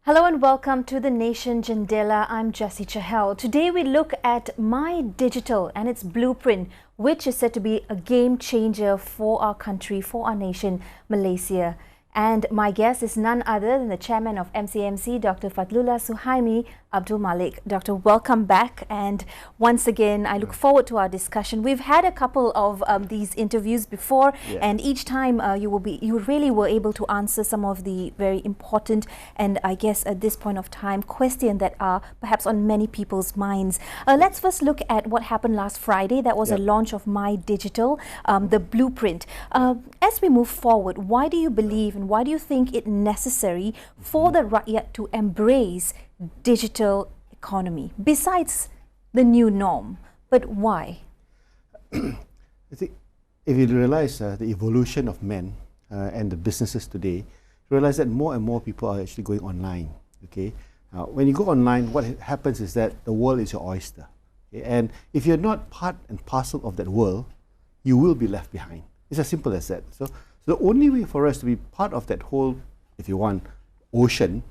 Hello and welcome to the Nation Jendela. I'm Jessie Chahal. Today we look at MyDigital and its blueprint, which is said to be a game changer for our country, for our nation, Malaysia. And my guest is none other than the chairman of MCMC, Dr. Fadlullah Suhaimi Abdul Malik. Doctor, welcome back. And once again, I look forward to our discussion. We've had a couple of these interviews before, and each time you really were able to answer some of the very important and I guess at this point of time questions that are perhaps on many people's minds. Let's first look at what happened last Friday. That was a launch of MyDigital, the blueprint. As we move forward, why do you believe and why do you think it necessary for the Rakyat to embrace digital economy besides the new norm? But why? I think if you realize the evolution of men and the businesses today, you realize that more and more people are actually going online. Okay, when you go online, what happens is that the world is your oyster, okay? And if you're not part and parcel of that world, you will be left behind. It's as simple as that. So the only way for us to be part of that whole, if you want, ocean,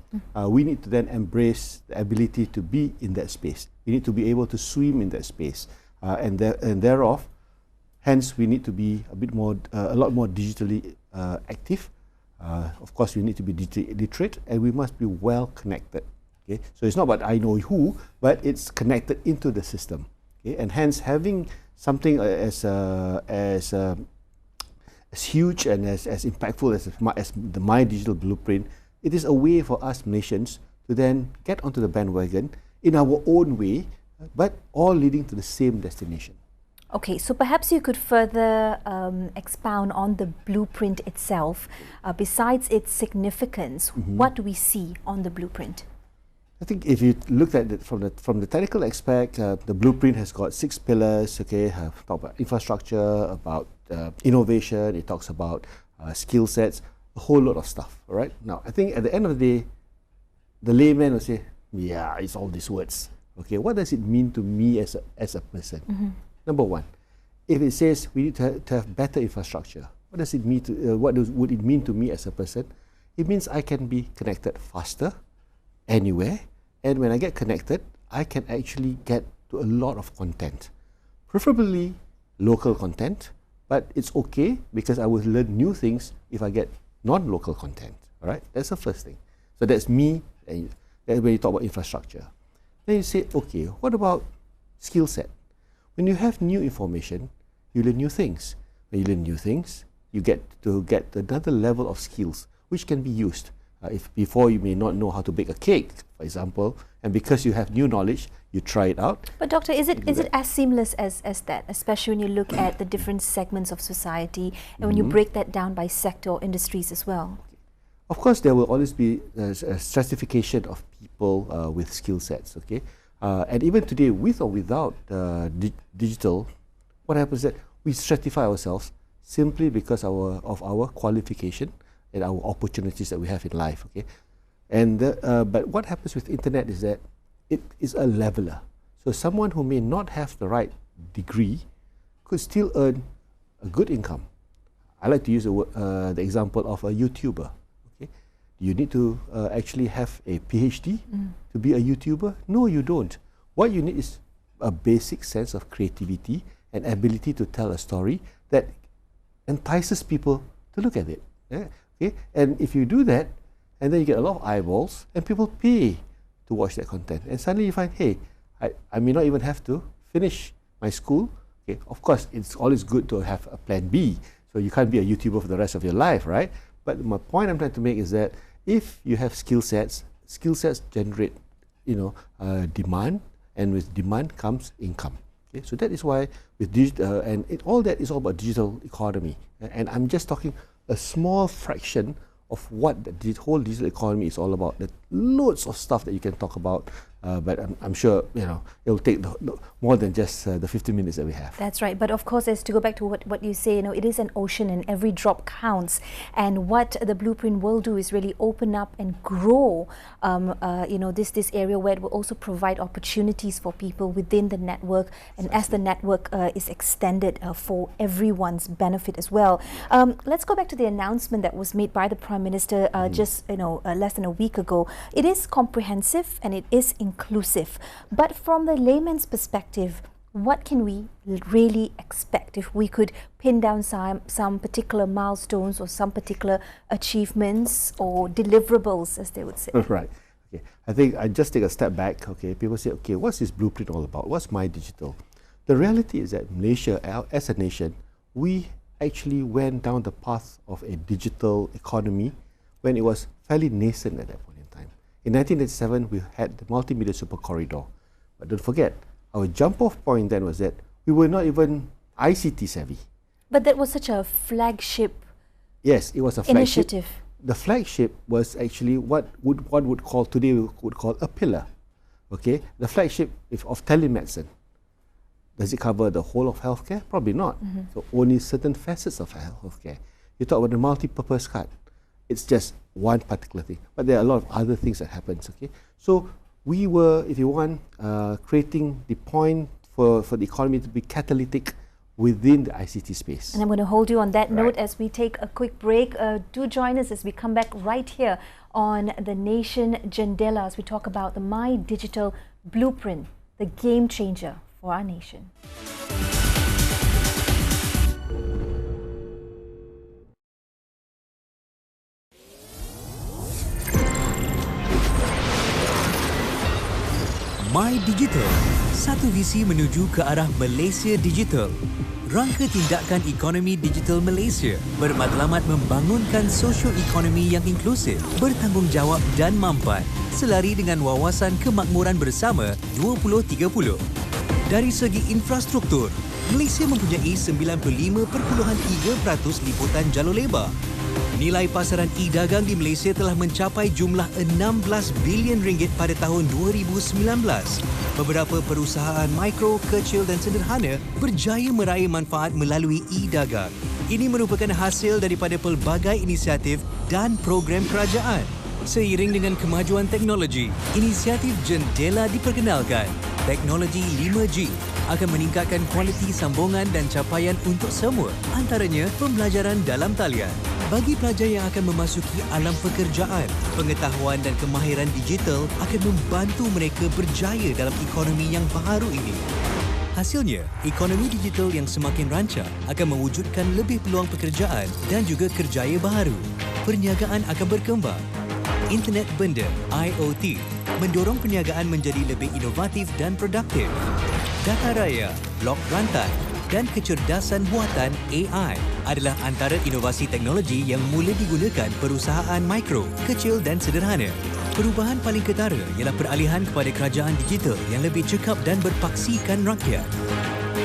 we need to then embrace the ability to be in that space. We need to be able to swim in that space, and thereof, hence we need to be a lot more digitally active. Of course, we need to be digitally literate, and we must be well connected. Okay, so it's not about I know who, but it's connected into the system. Okay, and hence having something as huge and as impactful as the MyDigital blueprint, it is a way for us Malaysians to then get onto the bandwagon in our own way, but all leading to the same destination. Okay, so perhaps you could further expound on the blueprint itself. Besides its significance, what do we see on the blueprint? I think if you look at it from the technical aspect, the blueprint has got 6 pillars. Okay, talk about infrastructure, about innovation. It talks about skill sets, a whole lot of stuff. All right. Now, I think at the end of the day, the layman will say, "Yeah, it's all these words." Okay, what does it mean to me as a person? Number one, if it says we need to have better infrastructure, what does it mean to would it mean to me as a person? It means I can be connected faster, anywhere, and when I get connected, I can actually get to a lot of content, preferably local content, but it's okay because I will learn new things if I get non-local content. All right, that's the first thing. So that's me. And that's when you talk about infrastructure. Then you say, okay, what about skill set? When you have new information, you learn new things. When you learn new things, you get another level of skills which can be used. If before you may not know how to bake a cake, for example, and because you have new knowledge, you try it out. But doctor, is it as seamless as that, especially when you look at the different segments of society and when you break that down by sector or industries as well? Of course, there will always be a stratification of people with skill sets, okay? And even today, with or without digital, what happens is that we stratify ourselves simply because of our qualification and our opportunities that we have in life, okay? And but what happens with internet is that it is a leveler. So someone who may not have the right degree could still earn a good income. I like to use the example of a YouTuber. Okay, do you need to actually have a PhD to be a YouTuber? No, you don't. What you need is a basic sense of creativity and ability to tell a story that entices people to look at it. Yeah? Okay, and if you do that, and then you get a lot of eyeballs, and people pay to watch that content, and suddenly you find, hey, I may not even have to finish my school. Okay, of course, it's always good to have a plan B, so you can't be a YouTuber for the rest of your life, right? But my point I'm trying to make is that if you have skill sets generate, demand, and with demand comes income. Okay, so that is why with digital, all that is all about digital economy, and I'm just talking a small fraction of what the whole digital economy is all about. There's loads of stuff that you can talk about, but I'm sure it will take more than just the 15 minutes that we have. That's right. But of course, as to go back to what you say, it is an ocean and every drop counts. And what the blueprint will do is really open up and grow, this area where it will also provide opportunities for people within the network, and as the network is extended for everyone's benefit as well. Let's go back to the announcement that was made by the Prime Minister just less than a week ago. it is comprehensive and it is inclusive. But from the layman's perspective, what can we really expect if we could pin down some particular milestones or some particular achievements or deliverables, as they would say? Right. Okay. I think I just take a step back. Okay. People say, okay, what's this blueprint all about? What's MyDigital? The reality is that Malaysia, as a nation, we actually went down the path of a digital economy when it was fairly nascent at that point in time. In 1987, we had the multimedia super corridor. But don't forget, our jump-off point then was that we were not even ICT savvy. But that was such a flagship Yes, it was a flagship initiative. The flagship was actually what one would call today we would call a pillar. Okay, the flagship of telemedicine. Does it cover the whole of healthcare? Probably not. So only certain facets of healthcare. You talk about the multi-purpose card. It's just one particular thing, but there are a lot of other things that happens. Okay, so we were, if you want, creating the point for the economy to be catalytic within the ICT space. And I'm going to hold you on that note as we take a quick break. Do join us as we come back right here on The Nation Jendela as we talk about the MyDigital blueprint, the game changer for our nation. MyDigital, satu visi menuju ke arah Malaysia Digital. Rangka tindakan ekonomi digital Malaysia bermatlamat membangunkan sosio-ekonomi yang inklusif, bertanggungjawab dan mampan selari dengan wawasan kemakmuran bersama 2030. Dari segi infrastruktur, Malaysia mempunyai 95.3% liputan jalur lebar. Nilai pasaran e-dagang di Malaysia telah mencapai jumlah 16 bilion ringgit pada tahun 2019. Beberapa perusahaan mikro, kecil dan sederhana berjaya meraih manfaat melalui e-dagang. Ini merupakan hasil daripada pelbagai inisiatif dan program kerajaan. Seiring dengan kemajuan teknologi, inisiatif Jendela diperkenalkan. Teknologi 5G akan meningkatkan kualiti sambungan dan capaian untuk semua, antaranya pembelajaran dalam talian. Bagi pelajar yang akan memasuki alam pekerjaan, pengetahuan dan kemahiran digital akan membantu mereka berjaya dalam ekonomi yang baru ini. Hasilnya, ekonomi digital yang semakin rancak akan mewujudkan lebih peluang pekerjaan dan juga kerjaya baharu. Perniagaan akan berkembang. Internet benda, IoT, mendorong perniagaan menjadi lebih inovatif dan produktif. Data raya, blok rantai dan kecerdasan buatan AI adalah antara inovasi teknologi yang mula digunakan perusahaan mikro, kecil dan sederhana. Perubahan paling ketara ialah peralihan kepada kerajaan digital yang lebih cekap dan berpaksikan rakyat.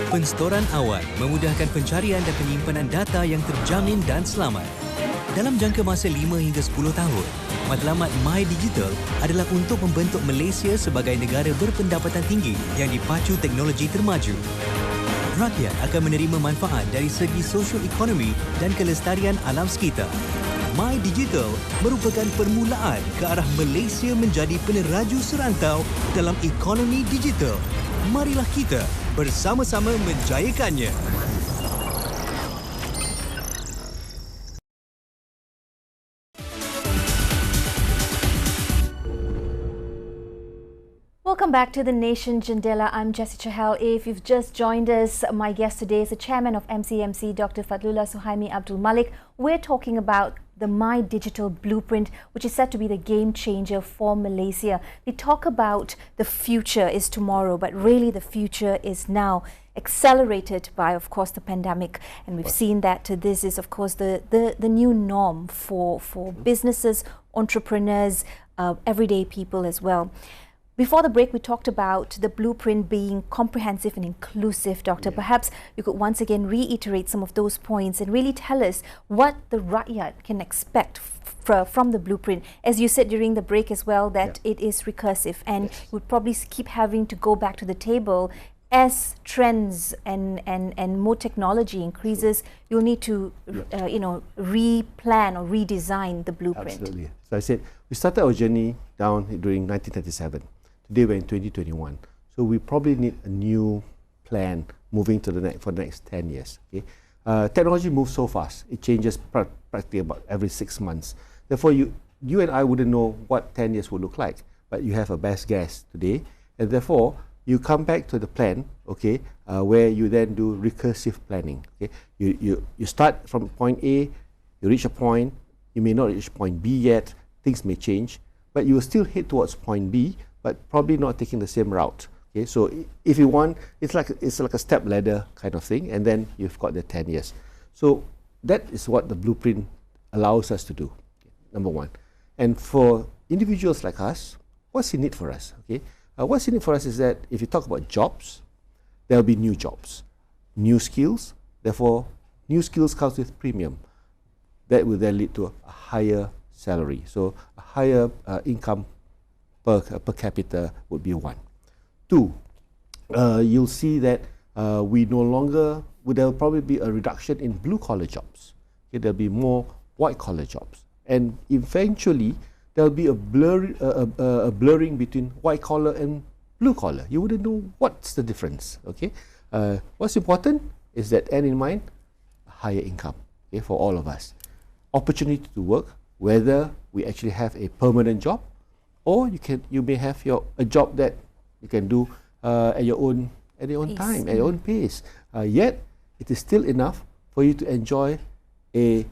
Penstoran awal memudahkan pencarian dan penyimpanan data yang terjamin dan selamat. Dalam jangka masa 5 hingga 10 tahun, matlamat MyDigital adalah untuk membentuk Malaysia sebagai negara berpendapatan tinggi yang dipacu teknologi termaju. Rakyat akan menerima manfaat dari segi sosio-ekonomi dan kelestarian alam sekitar. MyDigital merupakan permulaan ke arah Malaysia menjadi peneraju serantau dalam ekonomi digital. Marilah kita bersama-sama menjayakannya. Welcome back to The Nation Jendela. I'm Jessie Chahal. If you've just joined us, my guest today is the chairman of MCMC, Dr. Fadlullah Suhaimi Abdul Malik. We're talking about the MyDigital blueprint, which is said to be the game changer for Malaysia. They talk about the future is tomorrow, but really the future is now, accelerated by, of course, the pandemic. And we've seen that this is, of course, the new norm for businesses, entrepreneurs, everyday people as well. Before the break, we talked about the blueprint being comprehensive and inclusive, Doctor. Yeah. Perhaps you could once again reiterate some of those points and really tell us what the rakyat can expect from the blueprint. As you said during the break as well, that it is recursive and you would probably keep having to go back to the table as trends and more technology increases. You'll need to, replan or redesign the blueprint. Absolutely. So I said, we started our journey down during 1937. Today we're in 2021, so we probably need a new plan moving to for the next 10 years. Okay, technology moves so fast; it changes practically about every 6 months. Therefore, you and I wouldn't know what 10 years would look like, but you have a best guess today, and therefore you come back to the plan, okay, where you then do recursive planning. Okay, you start from point A, you reach a point, you may not reach point B yet, things may change, but you will still head towards point B, but probably not taking the same route. Okay, so if you want, it's like a step ladder kind of thing, and then you've got the 10 years. So that is what the blueprint allows us to do. Okay, number one. And for individuals like us, what's in it for us? Okay, what's in it for us is that if you talk about jobs, there will be new jobs, new skills. Therefore, new skills comes with premium. That will then lead to a higher salary. So a higher income per capita would be one. Two, you'll see that we no longer, there will probably be a reduction in blue-collar jobs. Okay, there'll be more white-collar jobs. And eventually, there'll be a blurring between white-collar and blue-collar. You wouldn't know what's the difference. Okay, what's important is that, end in mind, a higher income, okay, for all of us. Opportunity to work, whether we actually have a permanent job, or you may have a job that you can do at your own time, at your own pace. Yet it is still enough for you to enjoy a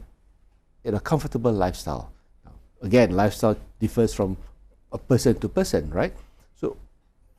comfortable lifestyle. Now, again, lifestyle differs from a person to person, right? So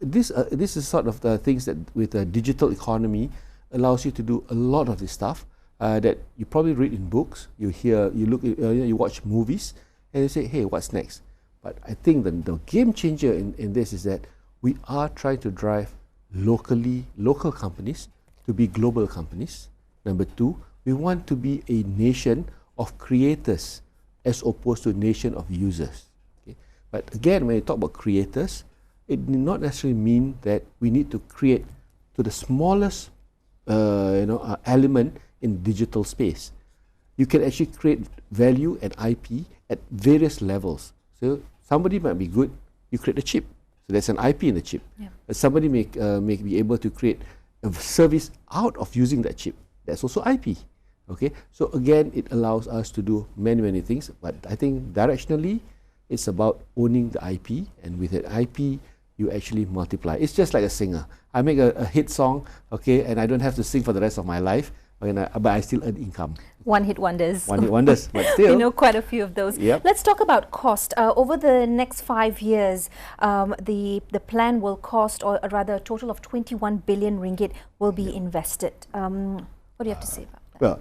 this is sort of the things that with the digital economy allows you to do a lot of this stuff that you probably read in books, you hear, you watch movies, and you say, hey, what's next? But I think the game changer in this is that we are trying to drive local companies to be global companies. Number two, we want to be a nation of creators as opposed to a nation of users. Okay? But again, when you talk about creators, it need not necessarily mean that we need to create to the smallest element in digital space. You can actually create value and IP at various levels. So somebody might be good, you create a chip. So there's an IP in the chip. Yeah. But somebody may be able to create a service out of using that chip. That's also IP. Okay. So again, it allows us to do many things. But I think directionally, it's about owning the IP, and with that IP, you actually multiply. It's just like a singer. I make a hit song, okay, and I don't have to sing for the rest of my life, but I still earn income. One-hit wonders. One-hit wonders, but still. You know quite a few of those. Yep. Let's talk about cost. Over the next 5 years, the plan will cost, or rather a total of 21 billion ringgit will be invested. What do you have to say about that? Well,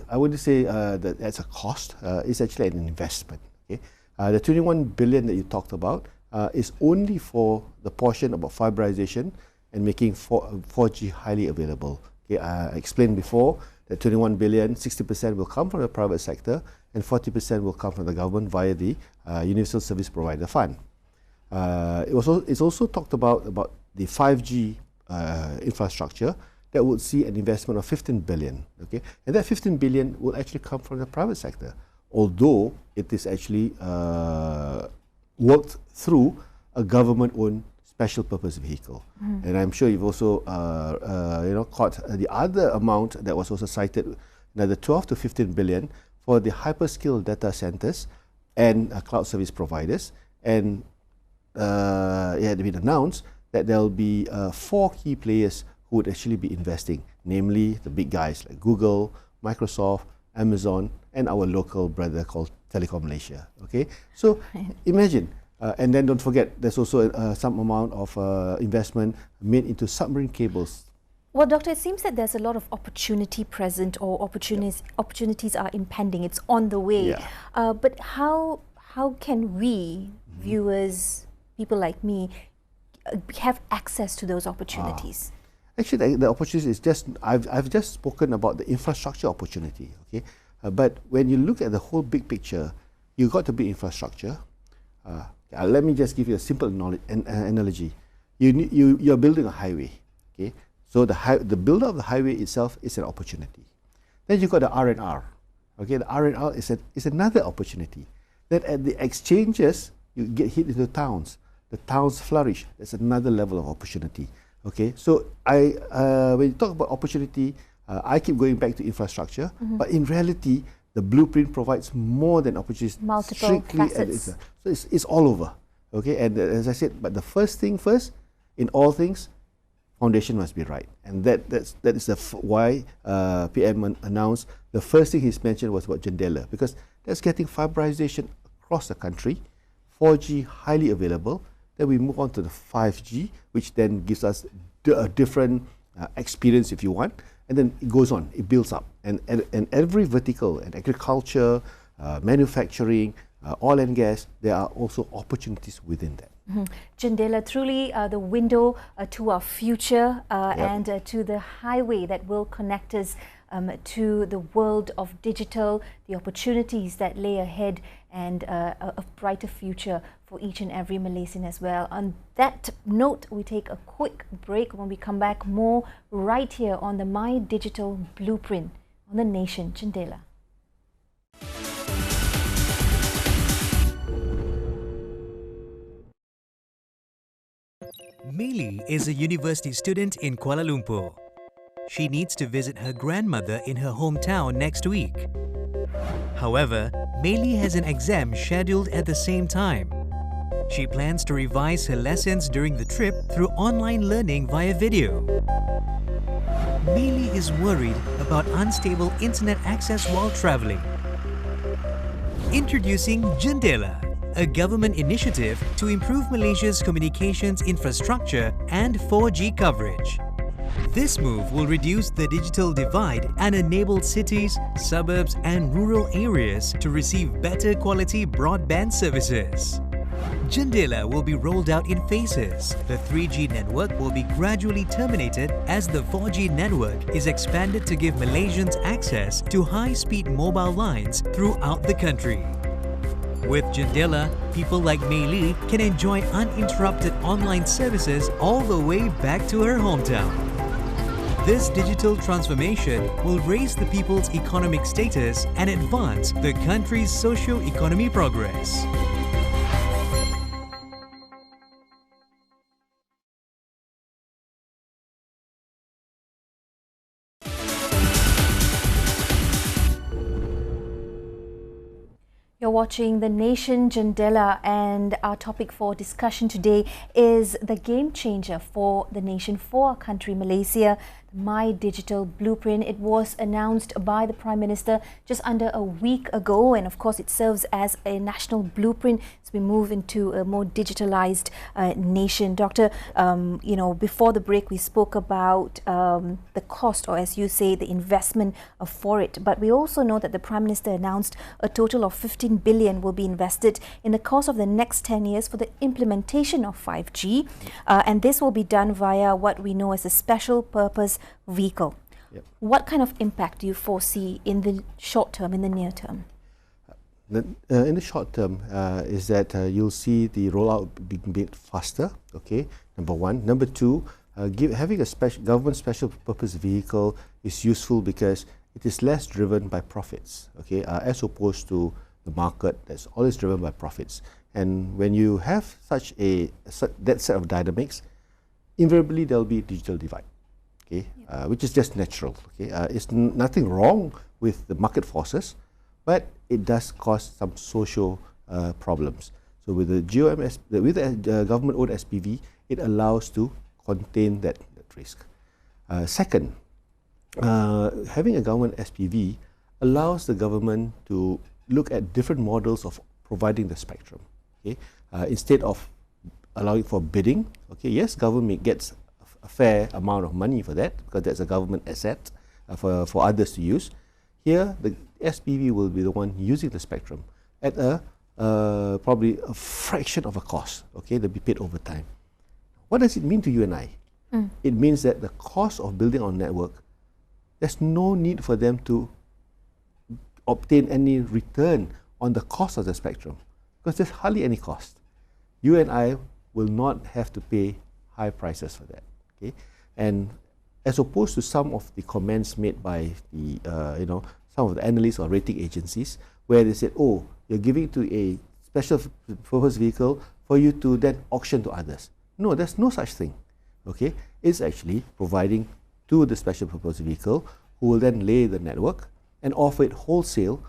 I wouldn't say that that's a cost. It's actually an investment. Okay? The 21 billion that you talked about is only for the portion about fiberization and making 4G highly available. Okay, I explained before that 21 billion, 60% will come from the private sector and 40% will come from the government via the Universal Service Provider Fund. It's also talked about the 5G infrastructure that would see an investment of 15 billion. Okay, and that 15 billion will actually come from the private sector, although it is actually worked through a government-owned special purpose vehicle. And I'm sure you've also caught the other amount that was also cited, another 12 to 15 billion for the hyperscale data centers and cloud service providers. And it had been announced that there will be 4 key players who would actually be investing, namely the big guys like Google, Microsoft, Amazon, and our local brother called Telecom Malaysia. Okay, so imagine. And then don't forget, there's also some amount of investment made into submarine cables. Well, Doctor, it seems that there's a lot of opportunity present, or opportunities are impending. It's on the way. Yeah. But how can we, viewers, people like me, have access to those opportunities? Actually, the opportunity is just, I've just spoken about the infrastructure opportunity. Okay, but when you look at the whole big picture, you've got to build infrastructure. Let me just give you a simple analogy. You're building a highway, okay? So the build of the highway itself is an opportunity. Then you've got the R&R, okay? The R&R is another opportunity. Then at the exchanges, you get hit into towns. The towns flourish. That's another level of opportunity, okay? So when you talk about opportunity, I keep going back to infrastructure, but in reality, the blueprint provides more than opportunities. Multiple facets. So it's all over. Okay, and as I said, but the first thing first, in all things, foundation must be right, and that is why PM announced the first thing he's mentioned was about Jendela, because that's getting fiberization across the country, 4G highly available. Then we move on to the 5G, which then gives us a different experience, if you want, and then it goes on, it builds up, and every vertical, and agriculture, manufacturing, oil and gas, there are also opportunities within that. Jendela, truly the window to our future and to the highway that will connect us to the world of digital, the opportunities that lay ahead, and a brighter future for each and every Malaysian as well. On that note, we take a quick break. When we come back, more right here on the MyDigital Blueprint on the Nation Jendela. Meili is a university student in Kuala Lumpur. She needs to visit her grandmother in her hometown next week. However, Meili has an exam scheduled at the same time. She plans to revise her lessons during the trip through online learning via video. Meili is worried about unstable internet access while travelling. Introducing Jendela, a government initiative to improve Malaysia's communications infrastructure and 4G coverage. This move will reduce the digital divide and enable cities, suburbs and rural areas to receive better quality broadband services. Jendela will be rolled out in phases. The 3G network will be gradually terminated as the 4G network is expanded to give Malaysians access to high-speed mobile lines throughout the country. With Jendela, people like Meili can enjoy uninterrupted online services all the way back to her hometown. This digital transformation will raise the people's economic status and advance the country's socio-economic progress. You're watching The Nation Jendela, and our topic for discussion today is the game changer for the nation, for our country, Malaysia, MyDigital Blueprint. It was announced by the Prime Minister just under a week ago, and of course it serves as a national blueprint as we move into a more digitalized nation. Doctor, before the break we spoke about the cost, or as you say, the investment for it, but we also know that the Prime Minister announced a total of 15 billion will be invested in the course of the next 10 years for the implementation of 5G, and this will be done via what we know as a special purpose vehicle. Yep. What kind of impact do you foresee in the short term, in the near term? In the short term is that you'll see the rollout being made faster, okay, number one. Number two, having a government special purpose vehicle is useful because it is less driven by profits, okay, as opposed to the market that's always driven by profits. And when you have that set of dynamics, invariably there'll be a digital divide. Okay, which is just natural. Okay, it's nothing wrong with the market forces, but it does cause some social problems. So with the government-owned SPV, it allows to contain that risk. Second, having a government SPV allows the government to look at different models of providing the spectrum. Okay, instead of allowing for bidding. Okay, yes, government gets a fair amount of money for that because that's a government asset for others to use. Here, the SPV will be the one using the spectrum at probably a fraction of a cost. Okay, they'll be paid over time. What does it mean to you and I? It means that the cost of building our network, there's no need for them to obtain any return on the cost of the spectrum because there's hardly any cost. You and I will not have to pay high prices for that. Okay, and as opposed to some of the comments made by the some of the analysts or rating agencies, where they said, "Oh, you're giving to a special purpose vehicle for you to then auction to others." No, there's no such thing. Okay, it's actually providing to the special purpose vehicle, who will then lay the network and offer it wholesale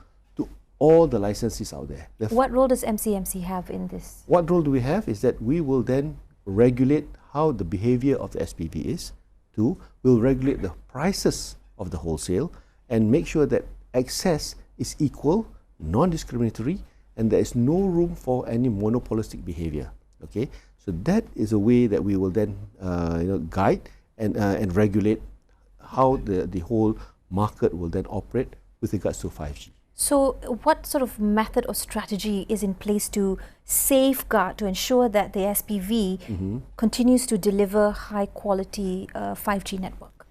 all the licenses out there. What role does MCMC have in this? What role do we have is that we will then regulate how the behavior of the SPV is. Two, we'll regulate the prices of the wholesale and make sure that access is equal, non-discriminatory, and there is no room for any monopolistic behavior. Okay, so that is a way that we will then guide and regulate how the whole market will then operate with regards to 5G. So what sort of method or strategy is in place to safeguard, to ensure that the SPV continues to deliver high quality 5G network?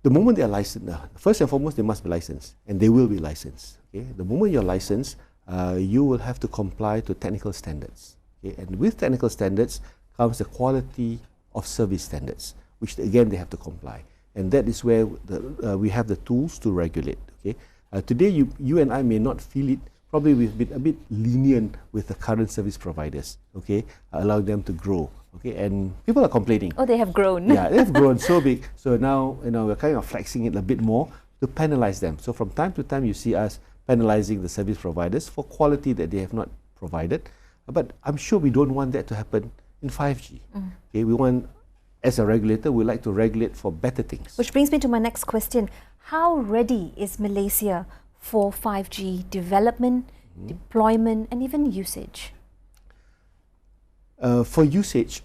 The moment they are licensed, first and foremost, they must be licensed, and they will be licensed. Okay? The moment you're licensed, you will have to comply to technical standards. Okay? And with technical standards comes the quality of service standards, which again they have to comply. And that is where we have the tools to regulate. Okay? Today, you and I may not feel it. Probably we've been a bit lenient with the current service providers, okay, allowing them to grow, okay, and people are complaining. Oh, they have grown. Yeah, they've grown so big. So now, we're kind of flexing it a bit more to penalize them. So from time to time, you see us penalizing the service providers for quality that they have not provided. But I'm sure we don't want that to happen in 5G. Okay, we want, as a regulator, we like to regulate for better things. Which brings me to my next question. How ready is Malaysia for 5G development, deployment, and even usage? For usage,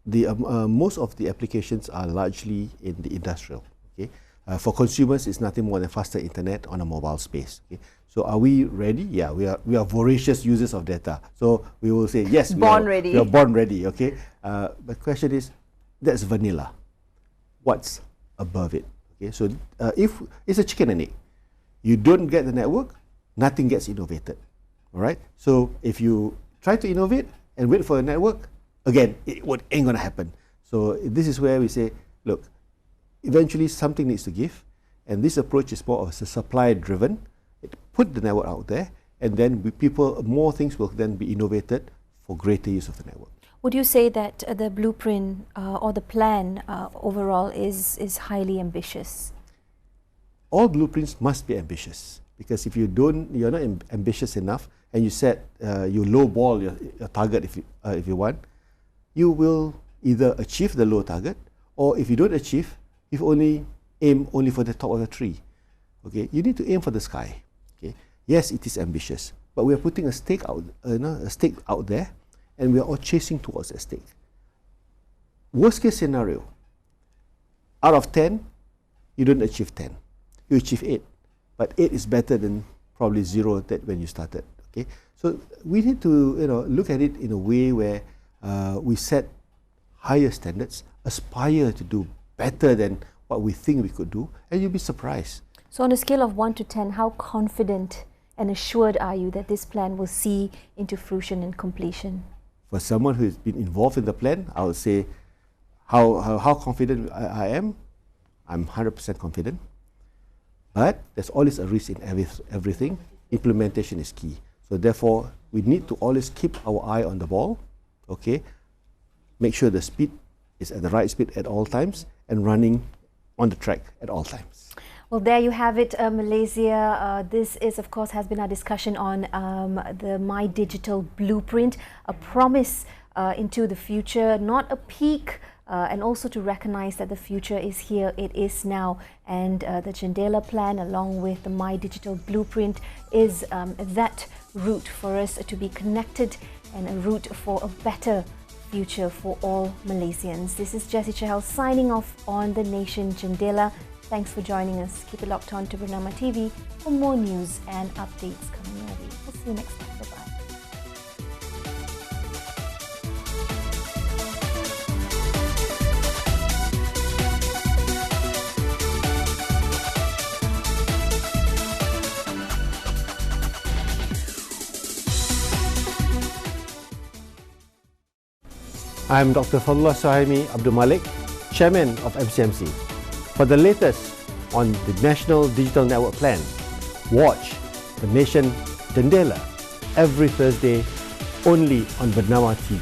most of the applications are largely in the industrial. Okay? For consumers, it's nothing more than faster internet on a mobile space. Okay? So are we ready? Yeah, we are voracious users of data. So we will say, yes, we are born ready. Okay? The question is, that's vanilla. What's above it? Okay, so if it's a chicken and egg, you don't get the network, nothing gets innovated. All right. So if you try to innovate and wait for a network, again, it ain't gonna happen. So this is where we say, look, eventually something needs to give, and this approach is more of a supply-driven. Put the network out there, and then more things will then be innovated for greater use of the network. Would you say that the blueprint or the plan overall is highly ambitious? All blueprints must be ambitious, because if you're not ambitious enough, and you lowball your target if you want, you will either achieve the low target, or if you don't achieve, you've only aim only for the top of the tree. Okay, you need to aim for the sky. Okay, yes, it is ambitious, but we are putting a stake out there. And we are all chasing towards a stake. Worst case scenario, out of 10, you don't achieve 10. You achieve 8. But 8 is better than probably 0 that when you started. Okay? So we need to look at it in a way where we set higher standards, aspire to do better than what we think we could do, and you'll be surprised. So on a scale of 1 to 10, how confident and assured are you that this plan will see into fruition and completion? For someone who has been involved in the plan, I would say how confident I am. I'm 100% confident. But there's always a risk in everything. Implementation is key. So therefore, we need to always keep our eye on the ball. Okay, make sure the speed is at the right speed at all times and running on the track at all times. Well, there you have it, Malaysia. This is, of course, has been our discussion on the MyDigital blueprint, a promise into the future, not a peak, and also to recognize that the future is here, it is now. And the Jendela plan, along with the MyDigital blueprint, is that route for us to be connected and a route for a better future for all Malaysians. This is Jessie Chahal signing off on The Nation Jendela. Thanks for joining us. Keep it locked on to Bernama TV for more news and updates coming your way. We'll see you next time. Bye-bye. I'm Dr. Fadullah Suhaimi Abdul Malik, Chairman of MCMC. For the latest on the National Digital Network Plan, watch The Nation Jendela every Thursday only on Bernama TV.